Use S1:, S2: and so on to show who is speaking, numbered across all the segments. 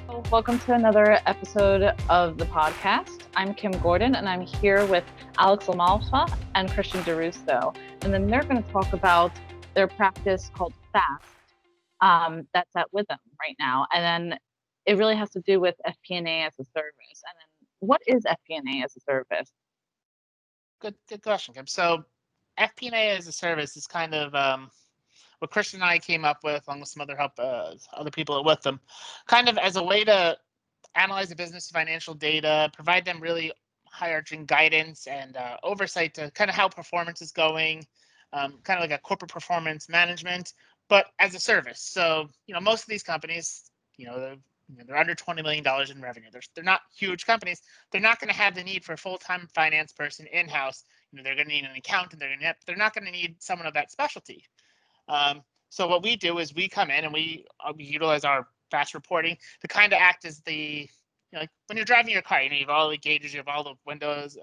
S1: Welcome to another episode of the podcast. I'm Kim Gordon, and I'm here with Alex LaMalfa and Christian DiRusso. And then they're going to talk about their practice called FAST that's at Withum right now. And then it really has to do with FP&A as a service. And then what is FP&A as a service?
S2: Good question, Kim. So FP&A as a service is kind of what Christian and I came up with, along with some other people with them, kind of as a way to analyze the business financial data, provide them really high-arching guidance and oversight to kind of how performance is going, kind of like a corporate performance management, but as a service. So, most of these companies, they're under $20 million in revenue. They're not huge companies. They're not going to have the need for a full-time finance person in-house. They're going to need an accountant. They're not going to need someone of that specialty. So what we do is we come in and we utilize our fast reporting to kind of act as the, like when you're driving your car, you have all the gauges, you have all the windows,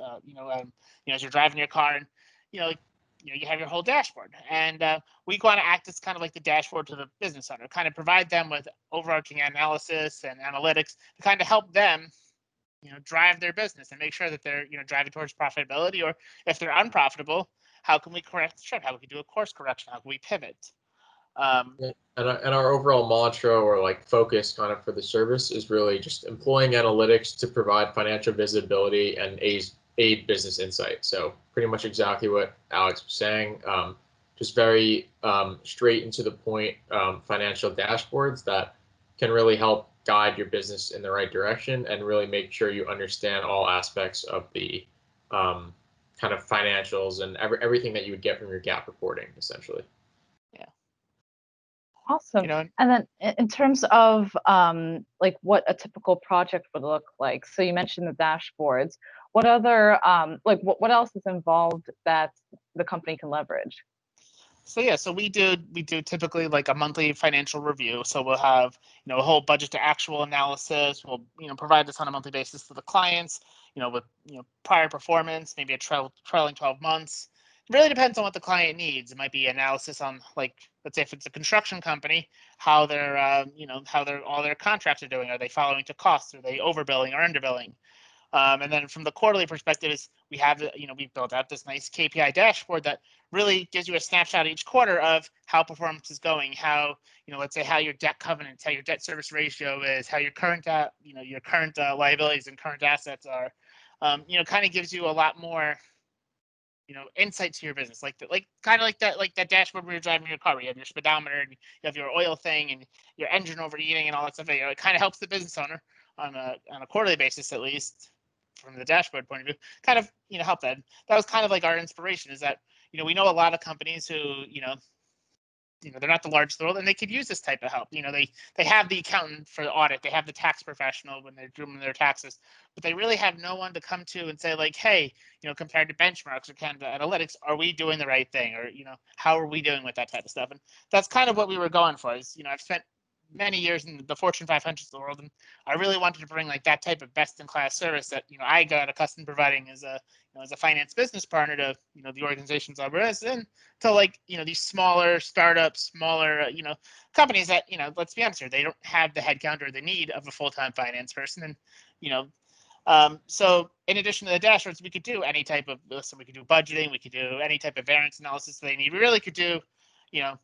S2: as you're driving your car, and you have your whole dashboard, and we want to act as kind of like the dashboard to the business owner, kind of provide them with overarching analysis and analytics to kind of help them, drive their business and make sure that they're, driving towards profitability, or if they're unprofitable, how can we correct the ship? How can we do a course correction? How can we pivot?
S3: And our overall mantra or like focus kind of for the service is really just employing analytics to provide financial visibility and aid business insight. So pretty much exactly what Alex was saying, just very straight and to the point financial dashboards that can really help guide your business in the right direction and really make sure you understand all aspects of the kind of financials and everything that you would get from your GAAP reporting, essentially.
S2: Yeah.
S1: Awesome. And then in terms of like what a typical project would look like, so you mentioned the dashboards. What other what else is involved that the company can leverage?
S2: So we do typically like a monthly financial review. So we'll have a whole budget to actual analysis. We'll provide this on a monthly basis to the clients. With prior performance, maybe a trailing 12 months. It really depends on what the client needs. It might be analysis on, like, let's say if it's a construction company, how their all their contracts are doing. Are they following to costs? Are they overbilling or underbilling? And then from the quarterly perspective is we have, we've built out this nice KPI dashboard that really gives you a snapshot each quarter of how performance is going, how, let's say how your debt covenants, how your debt service ratio is, how your current, liabilities and current assets are, kind of gives you a lot more, insight to your business, like that dashboard where you're driving your car, where you have your speedometer and you have your oil thing and your engine overheating and all that stuff. It kind of helps the business owner on a quarterly basis, at least from the dashboard point of view, kind of help that. That was kind of like our inspiration, is that we know a lot of companies who they're not the largest in the world, and they could use this type of help. They have the accountant for the audit, they have the tax professional when they're doing their taxes, but they really have no one to come to and say, like, hey, compared to benchmarks or kind of analytics, are we doing the right thing, or how are we doing with that type of stuff? And that's kind of what we were going for. Is I've spent many years in the Fortune 500 of the world, and I really wanted to bring like that type of best-in-class service that I got accustomed providing as a finance business partner to the organizations I was in, to like these smaller startups, smaller companies that let's be honest here, they don't have the headcount or the need of a full-time finance person. And so in addition to the dashboards, we could do any type of, listen, we could do budgeting, we could do any type of variance analysis they need. We really could do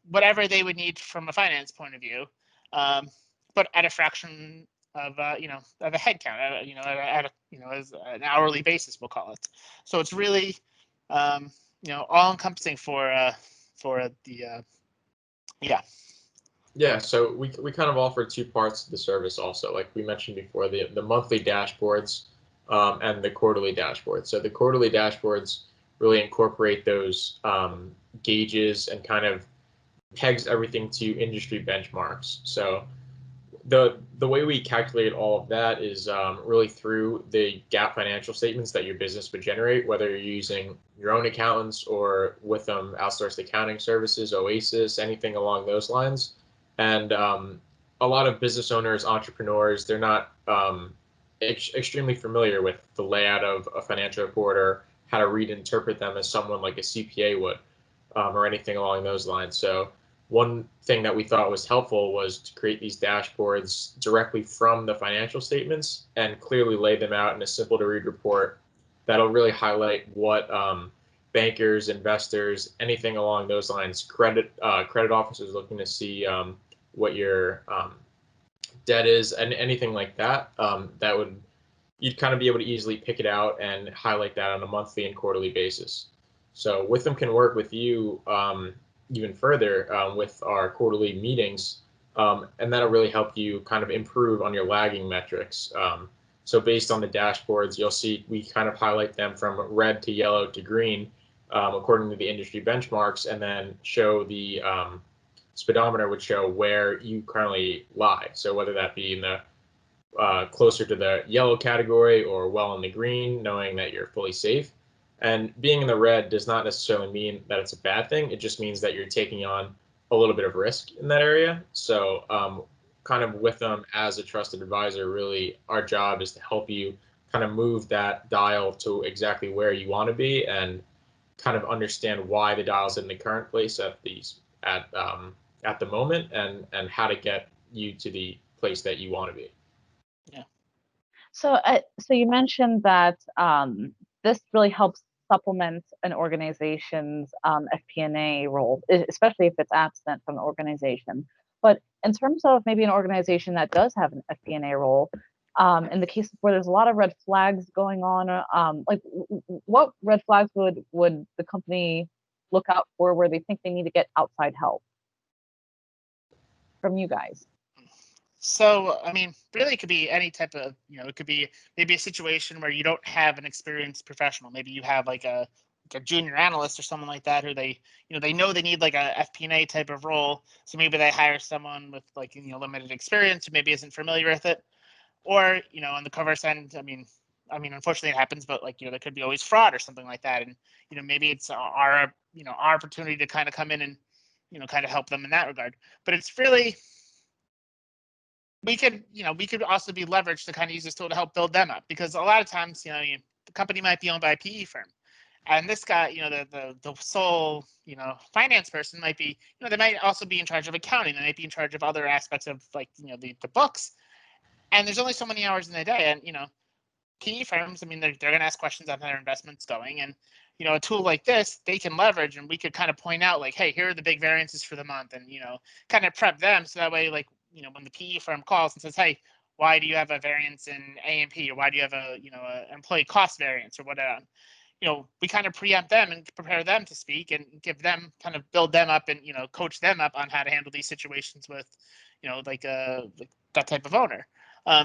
S2: whatever they would need from a finance point of view, but at a fraction of of a headcount, at a as an hourly basis, we'll call it. So it's really all encompassing for the
S3: Yeah, so we kind of offer two parts of the service also, like we mentioned before, the monthly dashboards and the quarterly dashboards. So the quarterly dashboards really incorporate those gauges and kind of pegs everything to industry benchmarks. So the way we calculate all of that is really through the GAAP financial statements that your business would generate, whether you're using your own accountants or Withum Outsourced accounting services, Oasis, anything along those lines. And a lot of business owners, entrepreneurs, they're not extremely familiar with the layout of a financial report or how to read and interpret them as someone like a CPA would, or anything along those lines. So one thing that we thought was helpful was to create these dashboards directly from the financial statements and clearly lay them out in a simple to read report that'll really highlight what bankers, investors, anything along those lines, credit officers looking to see what your debt is, and anything like that, you'd kind of be able to easily pick it out and highlight that on a monthly and quarterly basis. So Withum can work with you even further with our quarterly meetings, and that'll really help you kind of improve on your lagging metrics. So based on the dashboards, you'll see we kind of highlight them from red to yellow to green according to the industry benchmarks, and then show the speedometer would show where you currently lie. So whether that be in the closer to the yellow category or well in the green, knowing that you're fully safe. And being in the red does not necessarily mean that it's a bad thing. It just means that you're taking on a little bit of risk in that area. So kind of with them as a trusted advisor, really our job is to help you kind of move that dial to exactly where you want to be and kind of understand why the dial's in the current place at the moment, and how to get you to the place that you want to be.
S2: Yeah.
S1: So you mentioned that this really helps supplement an organization's FP&A role, especially if it's absent from the organization. But in terms of maybe an organization that does have an FP&A role, in the cases where there's a lot of red flags going on, like what red flags would the company look out for where they think they need to get outside help from you guys?
S2: So, I mean, really, it could be any type of, it could be maybe a situation where you don't have an experienced professional. Maybe you have like a junior analyst or someone like that, who they know they need like a FP&A type of role. So maybe they hire someone with like, limited experience who maybe isn't familiar with it. Or, on the converse end, I mean, unfortunately it happens, but like, there could be always fraud or something like that. And, maybe it's our opportunity to kind of come in and, kind of help them in that regard. But it's really, we could also be leveraged to kind of use this tool to help build them up, because a lot of times, the company might be owned by a PE firm, and this guy, the sole, finance person might be, they might also be in charge of accounting. They might be in charge of other aspects of like, the books, and there's only so many hours in the day. And, PE firms, I mean, they're going to ask questions on how their investments going, and, a tool like this, they can leverage, and we could kind of point out like, hey, here are the big variances for the month, and, kind of prep them. So that way, like, when the PE firm calls and says, hey, why do you have a variance in A&P, or why do you have a employee cost variance or whatever, we kind of preempt them and prepare them to speak and give them, kind of build them up and, coach them up on how to handle these situations with, like that type of owner.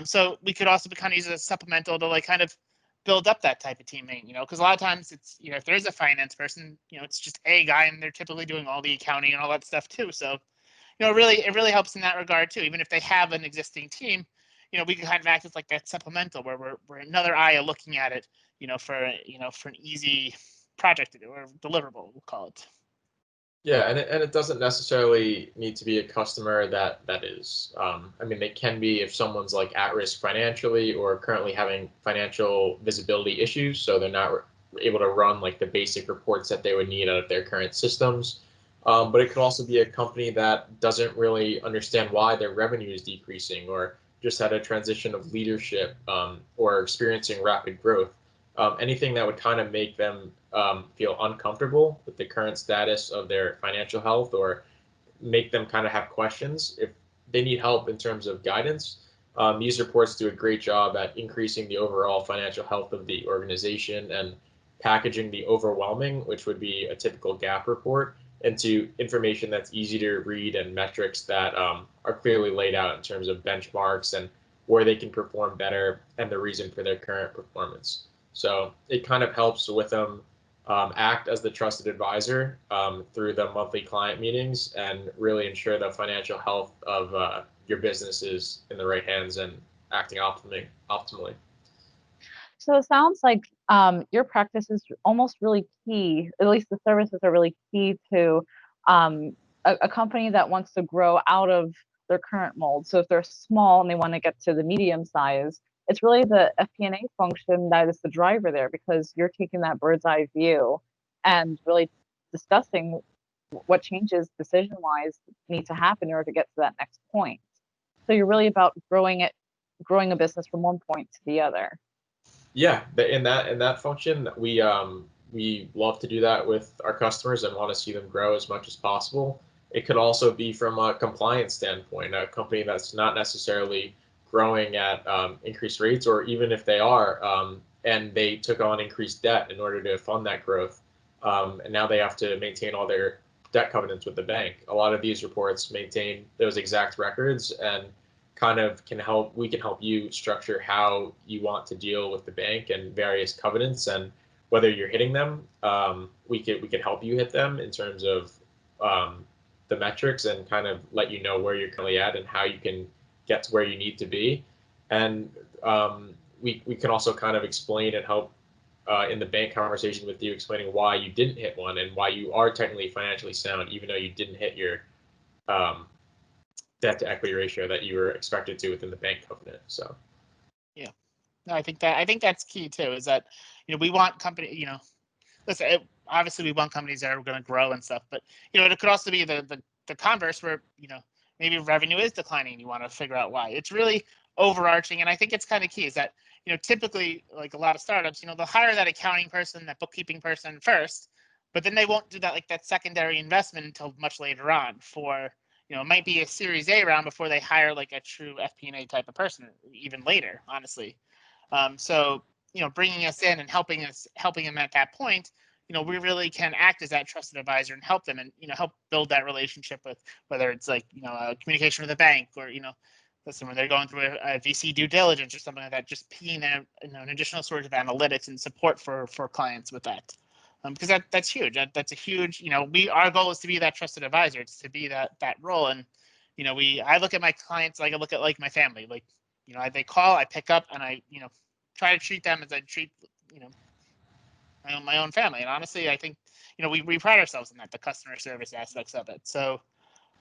S2: So we could also kind of use it as supplemental to like kind of build up that type of teammate, because a lot of times it's, if there's a finance person, it's just a guy, and they're typically doing all the accounting and all that stuff too. So, it really helps in that regard too. Even if they have an existing team, we can kind of act as like that supplemental, where we're another eye looking at it, for an easy project to do, or deliverable, we'll call it.
S3: Yeah, and it doesn't necessarily need to be a customer that is. I mean, they can be if someone's like at risk financially or currently having financial visibility issues, so they're not able to run like the basic reports that they would need out of their current systems. But it could also be a company that doesn't really understand why their revenue is decreasing, or just had a transition of leadership, or experiencing rapid growth. Anything that would kind of make them feel uncomfortable with the current status of their financial health, or make them kind of have questions if they need help in terms of guidance. These reports do a great job at increasing the overall financial health of the organization and packaging the overwhelming, which would be a typical GAAP report, into information that's easy to read and metrics that are clearly laid out in terms of benchmarks and where they can perform better and the reason for their current performance. So it kind of helps with them act as the trusted advisor through the monthly client meetings, and really ensure the financial health of your business is in the right hands and acting optimally.
S1: So it sounds like your practice is almost really key, at least the services are really key to a company that wants to grow out of their current mold. So if they're small and they want to get to the medium size, it's really the FP&A function that is the driver there, because you're taking that bird's eye view and really discussing what changes decision-wise need to happen in order to get to that next point. So you're really about growing a business from one point to the other.
S3: Yeah, in that function, we love to do that with our customers and want to see them grow as much as possible. It could also be from a compliance standpoint, a company that's not necessarily growing at increased rates, or even if they are, and they took on increased debt in order to fund that growth, and now they have to maintain all their debt covenants with the bank. A lot of these reports maintain those exact records and kind of we can help you structure how you want to deal with the bank and various covenants, and whether you're hitting them. We could help you hit them in terms of the metrics, and kind of let you know where you're currently at and how you can get to where you need to be. And we can also kind of explain and help in the bank conversation with you, explaining why you didn't hit one and why you are technically financially sound, even though you didn't hit your debt to equity ratio that you were expected to within the bank covenant. So
S2: yeah, no, I think that's key too, is that, we want listen, obviously we want companies that are going to grow and stuff, but it could also be the converse, where maybe revenue is declining. You want to figure out why. It's really overarching, and I think it's kind of key is that typically, like a lot of startups, they'll hire that accounting person, that bookkeeping person first, but then they won't do that, like that secondary investment, until much later on. For it might be a Series A round before they hire like a true FP&A type of person, even later, honestly. So bringing us in and helping them at that point, we really can act as that trusted advisor and help them, and help build that relationship with, whether it's like communication with a bank, or listen, when they're going through a VC due diligence or something like that, just being an additional source of analytics and support for clients with that. Because that's huge. That's a huge, our goal is to be that trusted advisor. It's to be that role. And, I look at my clients like I look at like my family. Like, they call, I pick up, and I, try to treat them as I treat, my own family. And honestly, I think, we pride ourselves in that, the customer service aspects of it. So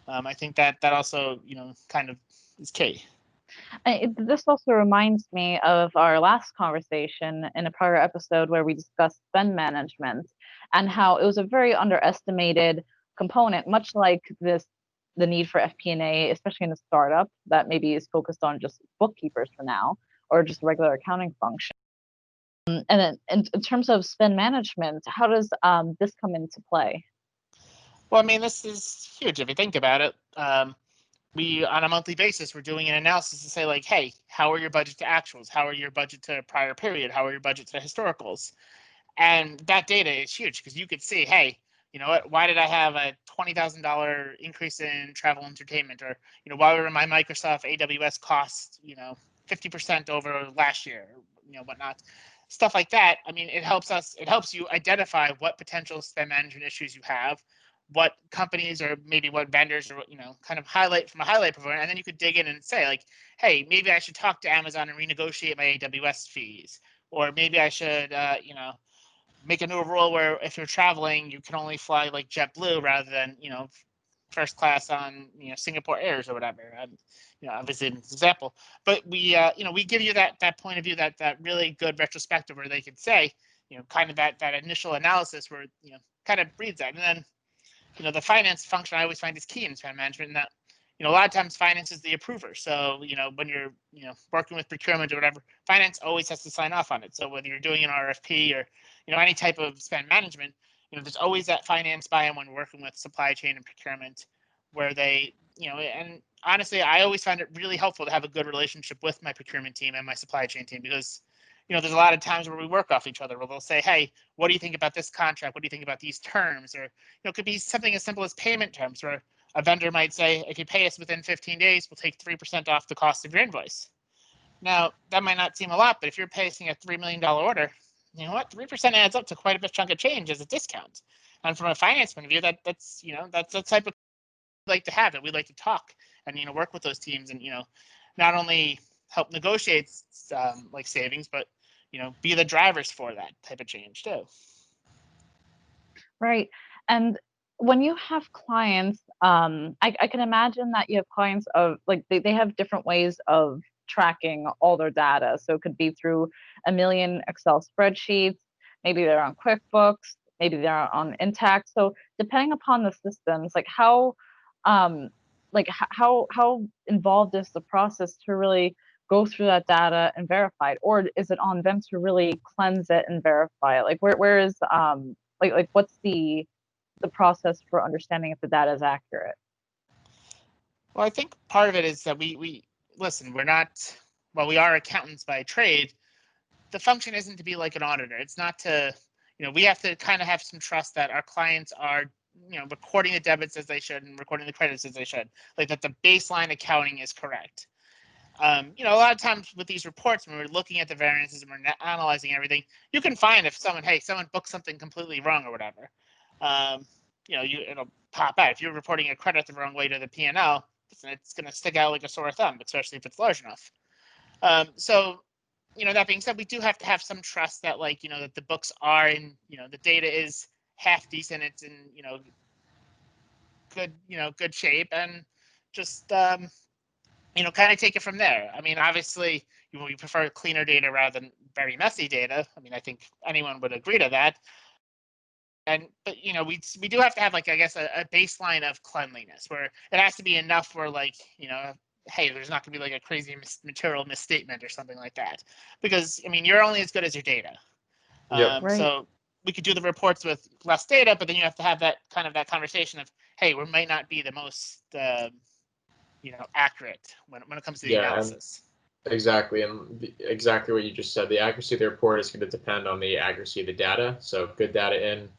S2: I think that also, kind of is key.
S1: This also reminds me of our last conversation in a prior episode where we discussed spend management, and how it was a very underestimated component, much like the need for FP&A, especially in a startup that maybe is focused on just bookkeepers for now, or just regular accounting function. And then in terms of spend management, how does this come into play?
S2: Well, I mean, this is huge if you think about it. We, on a monthly basis, we're doing an analysis to say, like, hey, how are your budget to actuals? How are your budget to prior period? How are your budget to historicals? And that data is huge, because you could see, hey, you know what, why did I have a $20,000 increase in travel entertainment? Or, why were my Microsoft AWS costs, 50% over last year, whatnot. Stuff like that. I mean, it helps you identify what potential spend management issues you have, what companies or maybe what vendors, or kind of highlight from a highlight provider, and then you could dig in and say, like, hey, maybe I should talk to Amazon and renegotiate my AWS fees, or maybe I should make a new rule where if you're traveling, you can only fly like JetBlue rather than first class on Singapore Airs or whatever. And, obviously an example, but we we give you that point of view, that really good retrospective, where they could say, kind of that initial analysis, where kind of breeds that. And then the finance function I always find is key in spend management, in that a lot of times finance is the approver. So when you're working with procurement or whatever, finance always has to sign off on it. So whether you're doing an RFP or any type of spend management, there's always that finance buy-in when working with supply chain and procurement, where they and honestly, I always find it really helpful to have a good relationship with my procurement team and my supply chain team, because there's a lot of times where we work off each other, where they'll say, hey, what do you think about this contract? What do you think about these terms? Or it could be something as simple as payment terms, where a vendor might say, if you pay us within 15 days, we'll take 3% off the cost of your invoice. Now, that might not seem a lot, but if you're placing a $3 million order, you know what, 3% adds up to quite a bit chunk of change as a discount. And from a finance point of view, that's the type of we like to have it. We like to talk and work with those teams, and not only help negotiate like savings, but be the drivers for that type of change too.
S1: Right. And when you have clients, I can imagine that you have clients of like they have different ways of tracking all their data. So it could be through a million Excel spreadsheets, maybe they're on QuickBooks, maybe they're on intact. So depending upon the systems, like how involved is the process to really go through that data and verify it, or is it on them to really cleanse it and verify it? Like where is what's the process for understanding if the data is accurate?
S2: Well, I think part of it is that we listen, we're not, well, we are accountants by trade. The function isn't to be like an auditor. It's not to, we have to kind of have some trust that our clients are, recording the debits as they should and recording the credits as they should, like that the baseline accounting is correct. A lot of times with these reports, when we're looking at the variances and we're analyzing everything, you can find if someone booked something completely wrong or whatever. It'll pop out. If you're reporting a credit the wrong way to the P&L, it's going to stick out like a sore thumb, especially if it's large enough. That being said, we do have to have some trust that that the books are in, the data is half decent, it's in, good shape, and just, kind of take it from there. I mean, obviously, we prefer cleaner data rather than very messy data. I mean, I think anyone would agree to that. But we do have to have a baseline of cleanliness where it has to be enough where hey, there's not going to be a crazy material misstatement or something like that, because you're only as good as your data.
S3: Yep.
S1: Right.
S2: So we could do the reports with less data, but then you have to have that conversation of, hey, we might not be the most accurate when it comes to the analysis.
S3: Exactly, and exactly what you just said. The accuracy of the report is going to depend on the accuracy of the data. So good data in,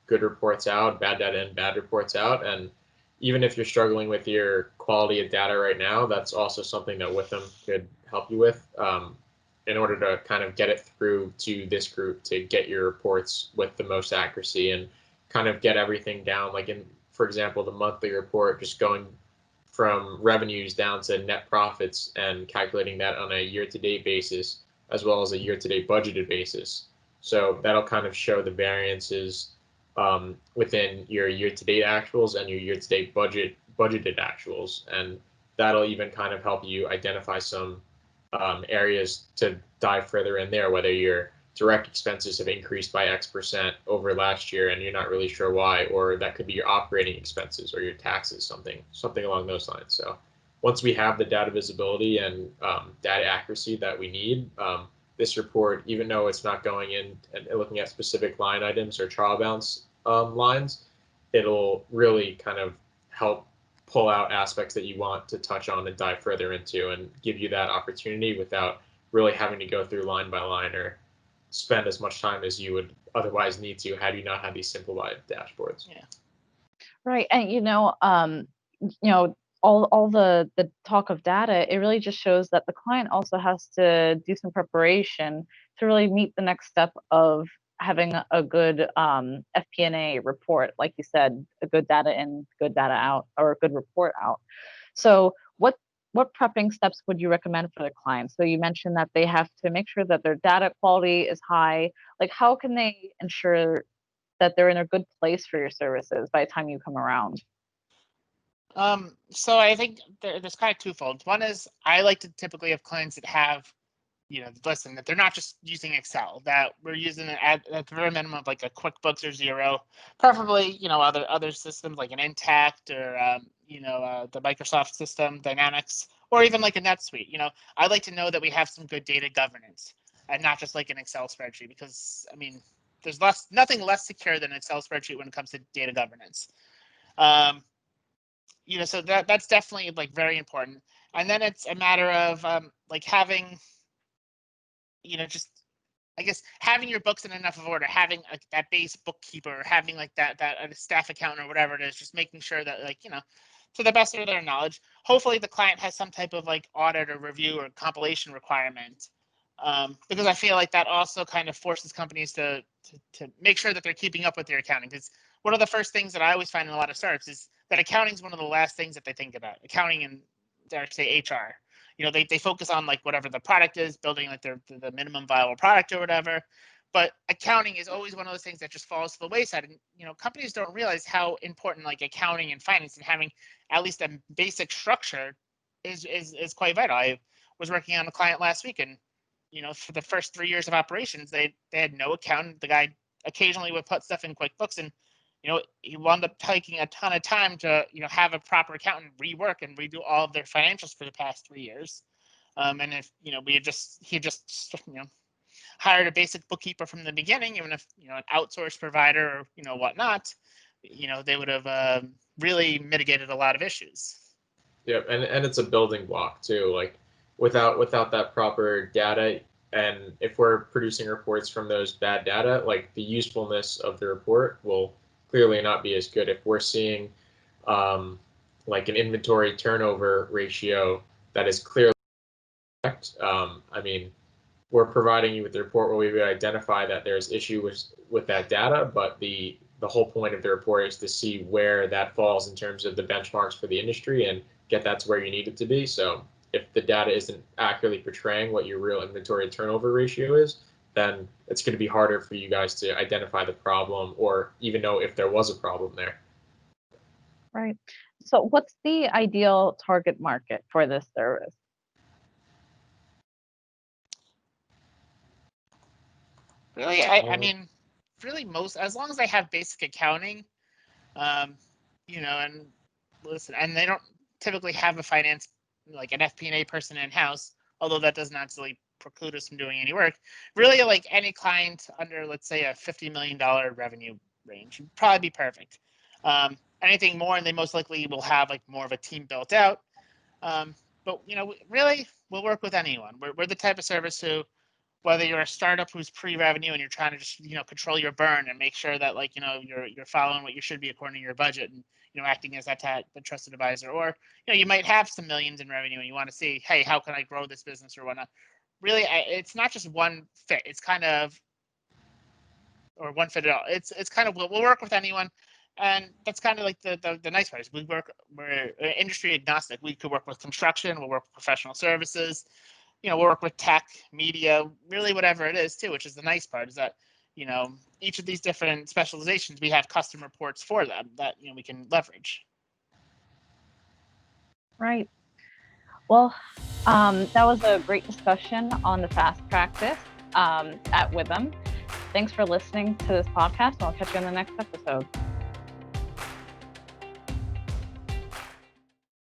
S3: good reports out, bad data in, bad reports out. And even if you're struggling with your quality of data right now, that's also something that Withum could help you with in order to kind of get it through to this group to get your reports with the most accuracy and kind of get everything down. Like for example, the monthly report, just going from revenues down to net profits and calculating that on a year-to-date basis, as well as a year-to-date budgeted basis. So that'll kind of show the variances within your year-to-date actuals and your year-to-date budgeted actuals, and that'll even kind of help you identify some areas to dive further in there, whether your direct expenses have increased by X% over last year and you're not really sure why, or that could be your operating expenses or your taxes, something along those lines. So once we have the data visibility and data accuracy that we need, this report, even though it's not going in and looking at specific line items or trial balance lines, it'll really kind of help pull out aspects that you want to touch on and dive further into and give you that opportunity without really having to go through line by line or spend as much time as you would otherwise need to had you not had these simplified dashboards.
S2: Yeah.
S1: Right. And all the talk of data, it really just shows that the client also has to do some preparation to really meet the next step of having a good FP&A report, like you said, a good data in, good data out, or a good report out. So what prepping steps would you recommend for the client? So you mentioned that they have to make sure that their data quality is high. Like, how can they ensure that they're in a good place for your services by the time you come around?
S2: So I think there's kind of twofold. One is I like to typically have clients that have, listen, that they're not just using Excel, that we're using it at the very minimum like a QuickBooks or Xero, preferably, other systems like an Intact or, the Microsoft system, Dynamics, or even like a NetSuite. I like to know that we have some good data governance and not just like an Excel spreadsheet, because there's nothing less secure than an Excel spreadsheet when it comes to data governance. So that's definitely very important. And then it's a matter of having, just I guess having your books in enough of order, having that base bookkeeper, having that staff accountant or whatever it is, just making sure that to the best of their knowledge, hopefully the client has some type of audit or review or compilation requirement. Because I feel like that also kind of forces companies to make sure that they're keeping up with their accounting. Because one of the first things that I always find in a lot of startups is that accounting is one of the last things that they think about. Accounting and, dare I say, HR. They focus on whatever the product is, building the minimum viable product or whatever. But accounting is always one of those things that just falls to the wayside. And companies don't realize how important accounting and finance and having at least a basic structure is quite vital. I was working on a client last week, and for the first 3 years of operations, they had no accountant. The guy occasionally would put stuff in QuickBooks, and he wound up taking a ton of time to have a proper accountant rework and redo all of their financials for the past 3 years. And if he just hired a basic bookkeeper from the beginning, even if an outsourced provider or whatnot, they would have really mitigated a lot of issues.
S3: Yep, and it's a building block too. Like without that proper data, and if we're producing reports from those bad data, like the usefulness of the report will clearly not be as good. If we're seeing like an inventory turnover ratio that is clearly correct, I mean, we're providing you with the report where we would identify that there's issue with that data, but the whole point of the report is to see where that falls in terms of the benchmarks for the industry and get that to where you need it to be. So if the data isn't accurately portraying what your real inventory turnover ratio is, then it's going to be harder for you guys to identify the problem or even know if there was a problem there.
S1: Right. So what's the ideal target market for this service?
S2: Really, I mean, really as long as they have basic accounting, and listen, and they don't typically have a finance, like an FP&A person in-house, although that doesn't actually preclude us from doing any work. Really, like any client under, let's say, a $50 million revenue range would probably be perfect. Anything more, and they most likely will have like more of a team built out. But really, we'll work with anyone. We're the type of service who, whether you're a startup who's pre-revenue and you're trying to just control your burn and make sure that you're following what you should be according to your budget and acting as that trusted advisor, or you might have some millions in revenue and you want to see, hey, how can I grow this business or whatnot. Really, it's not just one fit. It's kind of, or one fit at all. It's kind of, we'll work with anyone, and that's kind of like the nice part is we're industry agnostic. We could work with construction, we'll work with professional services, we'll work with tech, media, really whatever it is too, which is the nice part is that, each of these different specializations, we have custom reports for them that, we can leverage.
S1: Right. Well, that was a great discussion on the FAST practice at Withum. Thanks for listening to this podcast, and I'll catch you in the next episode.